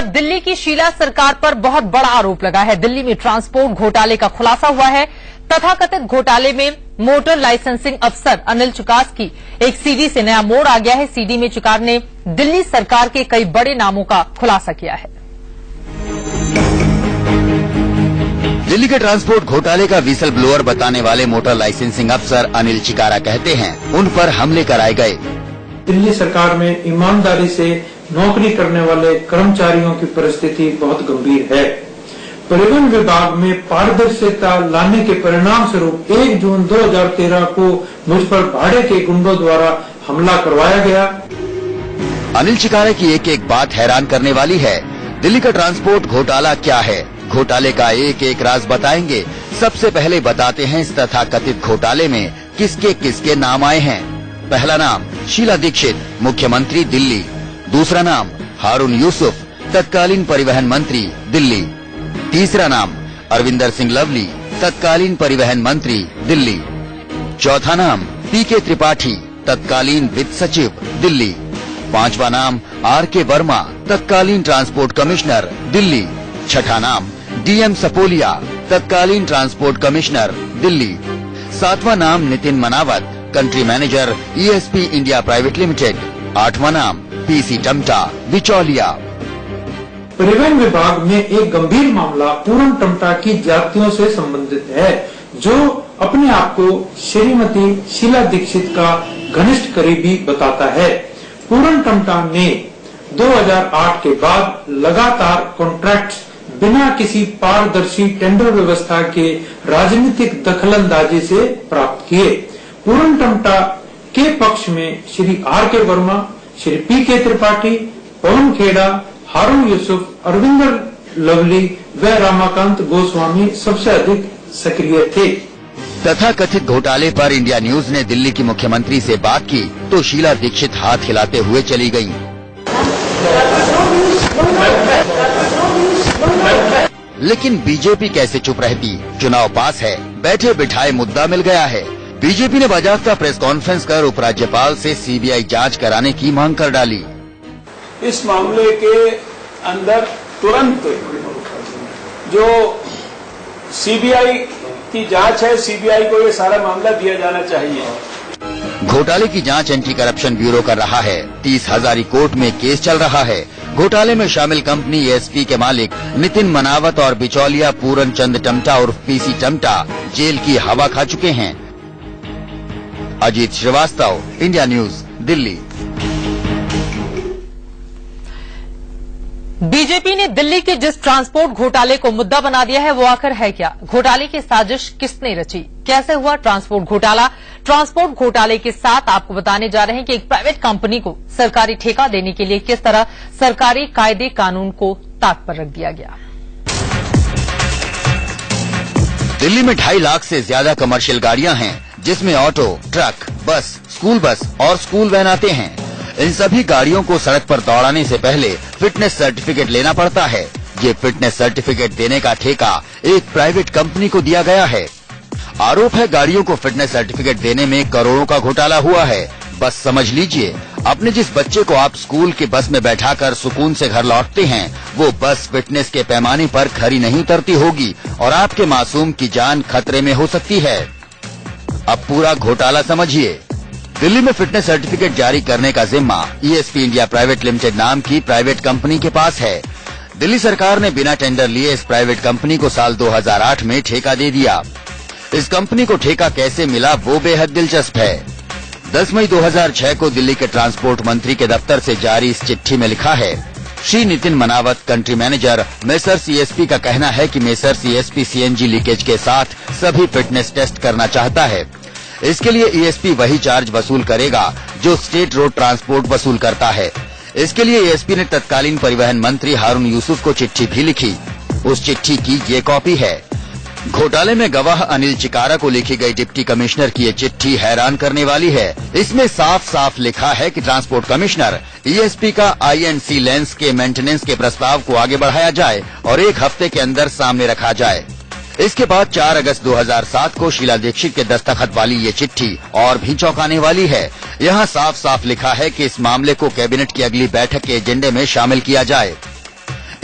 दिल्ली की शीला सरकार पर बहुत बड़ा आरोप लगा है। दिल्ली में ट्रांसपोर्ट घोटाले का खुलासा हुआ है। तथाकथित घोटाले में मोटर लाइसेंसिंग अफसर अनिल चिकास की एक सीडी से नया मोड़ आ गया है। सीडी में चिकास ने दिल्ली सरकार के कई बड़े नामों का खुलासा किया है। दिल्ली के ट्रांसपोर्ट घोटाले का विसल ब्लोअर बताने वाले मोटर लाइसेंसिंग अफसर अनिल चिकारा कहते हैं, उन पर हमले कराए गए। दिल्ली सरकार में ईमानदारी से नौकरी करने वाले कर्मचारियों की परिस्थिति बहुत गंभीर है। परिवहन विभाग में पारदर्शिता लाने के परिणाम स्वरूप 1 जून 2013 को मुझ पर भाड़े के गुंडों द्वारा हमला करवाया गया। अनिल चिकारा की एक एक बात हैरान करने वाली है। दिल्ली का ट्रांसपोर्ट घोटाला क्या है, घोटाले का एक एक राज बताएंगे। सबसे पहले बताते हैं इस तथाकथित घोटाले में किसके किसके नाम आए हैं। पहला नाम शीला दीक्षित, मुख्यमंत्री दिल्ली। दूसरा नाम हारून यूसुफ, तत्कालीन परिवहन मंत्री दिल्ली। तीसरा नाम अरविंदर सिंह लवली, तत्कालीन परिवहन मंत्री दिल्ली। चौथा नाम पीके त्रिपाठी, तत्कालीन वित्त सचिव दिल्ली। पांचवा नाम आर.के. वर्मा, तत्कालीन ट्रांसपोर्ट कमिश्नर दिल्ली। छठा नाम डीएम सपोलिया, तत्कालीन ट्रांसपोर्ट कमिश्नर दिल्ली। सातवां नाम नितिन मनावत, country manager ESP India private limited. आठवां नाम पीसी टमटा, बिचौलिया। परिवहन विभाग में एक गंभीर मामला पूरन टमटा की जातियों से संबंधित है, जो अपने आप को श्रीमती शीला दीक्षित का घनिष्ठ करीबी बताता है। पूरन टमटा ने 2008 के बाद लगातार कॉन्ट्रैक्ट्स बिना किसी पारदर्शी टेंडर व्यवस्था के राजनीतिक दखलंदाजी से प्राप्त किए। पूरन टमटा के पक्ष में श्री आर.के. वर्मा, श्री पीके त्रिपाठी, पवन खेड़ा, हारून यूसुफ, अरविंदर लवली व रमाकांत गोस्वामी सबसे अधिक सक्रिय थे। तथाकथित घोटाले पर इंडिया न्यूज ने दिल्ली की मुख्यमंत्री से बात की तो शीला दीक्षित हाथ हिलाते हुए चली गयीं। लेकिन बीजेपी कैसे चुप रहती? चुनाव पास है, बैठे बिठाए मुद्दा मिल गया है। बीजेपी ने बाकायदा प्रेस कॉन्फ्रेंस कर उपराज्यपाल से सीबीआई जांच कराने की मांग कर डाली। इस मामले के अंदर तुरंत जो सीबीआई की जांच है, सीबीआई को ये सारा मामला दिया जाना चाहिए। घोटाले की जांच एंटी करप्शन ब्यूरो कर रहा है। 30 हजारी कोर्ट में केस चल रहा है। घोटाले में शामिल कंपनी एएसपी के मालिक नितिन मनावत और बिचौलिया पूरन चंद टमटा उर्फ पीसी टमटा जेल की हवा खा चुके हैं। Ajit Srivastava, India news, Delhi. BJP ने दिल्ली के जिस ट्रांसपोर्ट घोटाले को मुद्दा बना दिया है वो आखिर है क्या? घोटाले की साजिश किसने रची? कैसे हुआ ट्रांसपोर्ट घोटाला? ट्रांसपोर्ट घोटाले के साथ आपको बताने जा रहे हैं कि एक प्राइवेट कंपनी को सरकारी ठेका देने के लिए किस तरह सरकारी कायदे कानून को ताक पर रख दिया गया। दिल्ली में 2.5 लाख से ज्यादा कमर्शियल गाड़ियां हैं, जिसमें ऑटो, ट्रक, बस, स्कूल बस और स्कूल वैन आते हैं। इन सभी गाड़ियों को सड़क पर दौड़ाने से पहले फिटनेस सर्टिफिकेट लेना पड़ता है। ये फिटनेस सर्टिफिकेट देने का ठेका एक प्राइवेट कंपनी को दिया गया है। आरोप है गाड़ियों को फिटनेस सर्टिफिकेट देने में करोड़ों का घोटाला हुआ है। बस समझ लीजिए, अपने जिस बच्चे को आप स्कूल की बस में बैठाकर सुकून से घर लौटते हैं, वो बस फिटनेस के पैमाने पर खरी नहीं उतरती होगी और आपके मासूम की जान खतरे में हो सकती है। अब पूरा घोटाला समझिए। दिल्ली में फिटनेस सर्टिफिकेट जारी करने का जिम्मा ईएसपी इंडिया प्राइवेट लिमिटेड नाम की प्राइवेट कंपनी के पास है। दिल्ली सरकार ने बिना टेंडर लिए इस प्राइवेट कंपनी को साल 2008 में ठेका दे दिया। इस कंपनी को ठेका कैसे मिला वो बेहद दिलचस्प है। 10 मई 2006 को दिल्ली के ट्रांसपोर्ट मंत्री के दफ्तर से जारी इस चिट्ठी में लिखा है, श्री नितिन मनावत, कंट्री मैनेजर, मेसर्स ईएसपी का कहना है कि मेसर्स ईएसपी सीएनजी लीकेज के साथ सभी फिटनेस टेस्ट करना चाहता है। इसके लिए ईएसपी वही चार्ज वसूल करेगा जो स्टेट रोड ट्रांसपोर्ट वसूल करता है। इसके लिए ईएसपी ने तत्कालीन परिवहन मंत्री हारून यूसुफ को चिट्ठी भी लिखी। उस चिट्ठी की ये कॉपी है। घोटाले में गवाह अनिल चिकारा को लिखी गई डिप्टी कमिश्नर की ये चिट्ठी हैरान करने वाली है। इसमें साफ साफ लिखा है कि ट्रांसपोर्ट कमिश्नर ईएसपी का आई&सी लेंस के मेंटेनेंस के प्रस्ताव को आगे बढ़ाया जाए और 1 हफ्ते के अंदर सामने रखा जाए। इसके बाद 4 अगस्त 2007 को शीला दीक्षित के दस्तखत वाली ये चिट्ठी और भी चौंकाने वाली है। यहाँ साफ साफ लिखा है कि इस मामले को कैबिनेट की अगली बैठक के एजेंडे में शामिल किया जाए।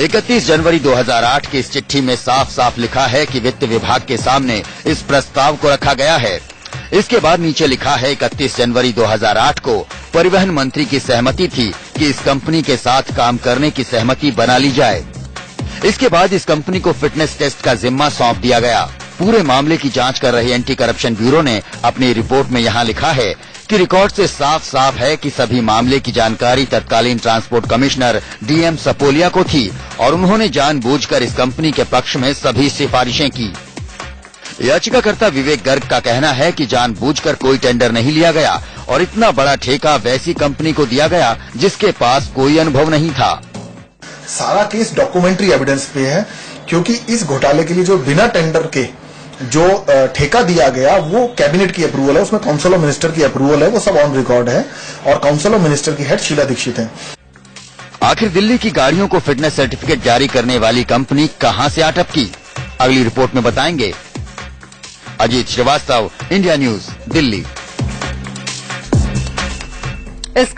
31 जनवरी 2008 की इस चिट्ठी में साफ साफ लिखा है कि वित्त विभाग के सामने इस प्रस्ताव को रखा गया है। इसके बाद नीचे लिखा है 31 जनवरी 2008 को परिवहन मंत्री की सहमति थी कि इस कंपनी के साथ काम करने की सहमति बना ली जाए। इसके बाद इस कंपनी को फिटनेस टेस्ट का जिम्मा सौंप दिया गया। पूरे मामले की जांच कर रही एंटी करप्शन ब्यूरो ने अपनी रिपोर्ट में यहाँ लिखा है कि रिकॉर्ड से साफ साफ है कि सभी मामले की जानकारी तत्कालीन ट्रांसपोर्ट कमिश्नर डीएम सपोलिया को थी और उन्होंने जानबूझकर इस कंपनी के पक्ष में सभी सिफारिशें की। याचिकाकर्ता विवेक गर्ग का कहना है कि जानबूझकर कोई टेंडर नहीं लिया गया और इतना बड़ा ठेका वैसी कंपनी को दिया गया जिसके पास कोई अनुभव नहीं था। सारा केस डॉक्यूमेंट्री एविडेंस पे है, क्योंकि इस घोटाले के लिए जो बिना टेंडर के जो ठेका दिया गया वो कैबिनेट की अप्रूवल है, उसमें काउंसिल ऑफ मिनिस्टर की अप्रूवल है, वो सब ऑन रिकॉर्ड है और काउंसिल ऑफ मिनिस्टर की हेड शीला दीक्षित है। आखिर दिल्ली की गाड़ियों को फिटनेस सर्टिफिकेट जारी करने वाली कंपनी कहां से अटकी, अगली रिपोर्ट में बताएंगे। Ajit Srivastava, India news, Delhi.